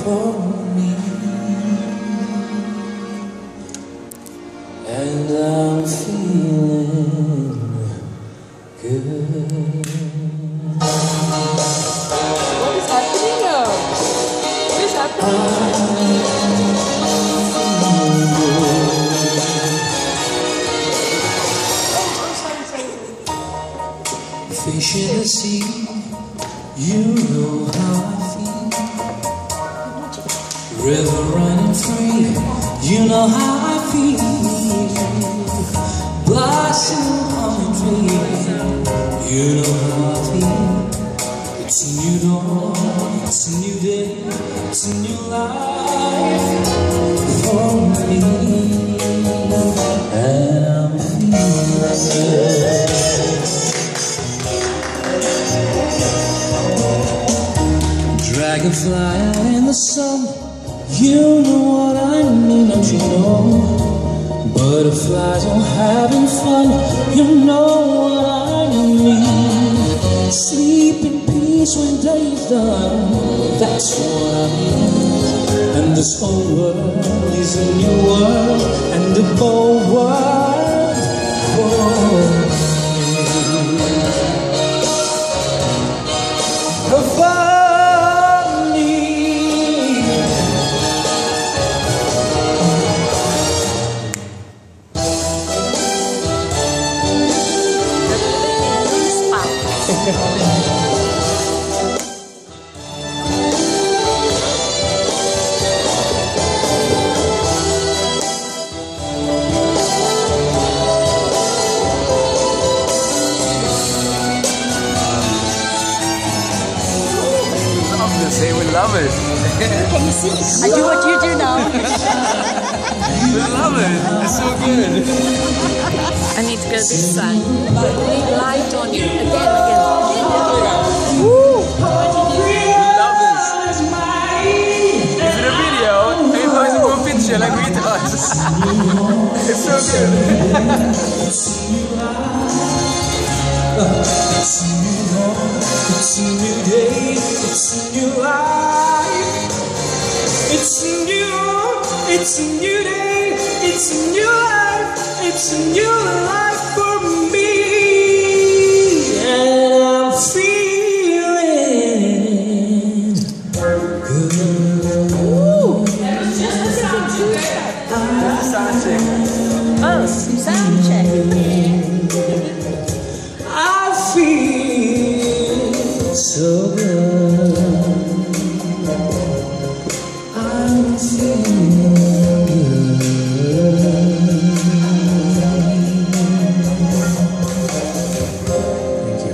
for me, and I'm feeling good. What is happening now? What is happening? Fish in the sea, you know how I feel. River running free, you know how I feel. Blossom on the tree, you know how I feel. It's a new dawn, it's a new day, it's a new life for me, and I'm feeling good. Dragonfly out in the sun, you know what I mean, don't you know? Butterflies are having fun, you know what I mean. Sleep in peace when day's done, that's what I mean. And this whole world is a new world, and the whole world for me. They will love it. Can you see? I do what you do now. They love it. It's so good. I need to go this side. Light on you. Again. Woo! Love this. Is it a video? Maybe it's a picture like we do. It's so good. It's a new day, it's a new life. It's a new day, it's a new life. It's a new life for me, and I'm feeling good. Oh, sound check. I feel so good. I'm feeling good. Thank you.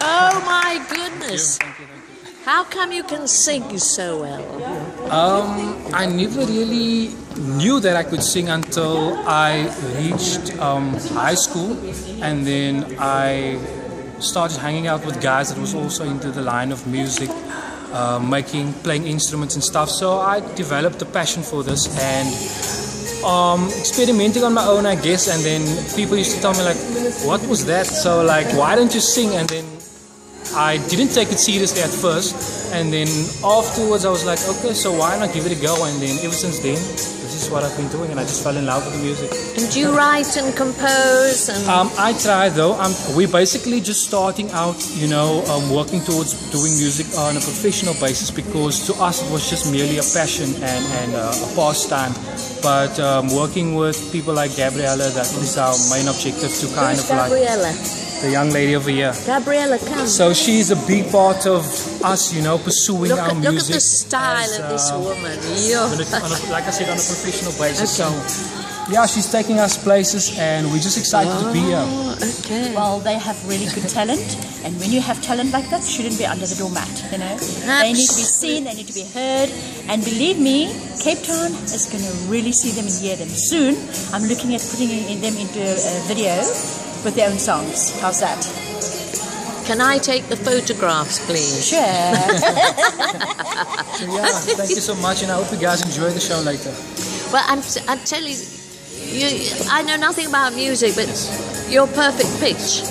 Oh my goodness. How come you can sing so well? I never really knew that I could sing until I reached high school, and then I started hanging out with guys that was also into the line of music, playing instruments and stuff. So I developed a passion for this and experimenting on my own, I guess. And then people used to tell me like, "What was that?" So like, "Why don't you sing?" And then I didn't take it seriously at first, and then afterwards I was like, okay, so why not give it a go? And then ever since then, this is what I've been doing, and I just fell in love with the music. And do you write and compose? And I try though. We're basically just starting out, you know, working towards doing music on a professional basis, because to us it was just merely a passion and a pastime. But working with people like Gabriella, that is our main objective, to kind who's of Gabriella? like the young lady over here. Gabriella, come. So she's a big part of us, you know, pursuing our music. Look at the style of this woman. Like I said, on a professional basis. Okay. So, yeah, she's taking us places, and we're just excited to be here. Okay. Well, they have really good talent, and when you have talent like that, shouldn't be under the doormat, you know. They need to be seen, they need to be heard, and believe me, Cape Town is going to really see them and hear them soon. I'm looking at putting them into a video with their own songs. How's that? Can I take the photographs, please? Sure. So, yeah, thank you so much, and I hope you guys enjoy the show later. Well, I'm telling you, I know nothing about music, but you're perfect pitch.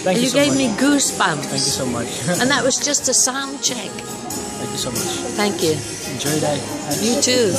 Thank you You so gave much. me goosebumps. Thank you so much. And that was just a sound check. Thank you so much. Thank you. Enjoy your day. You too.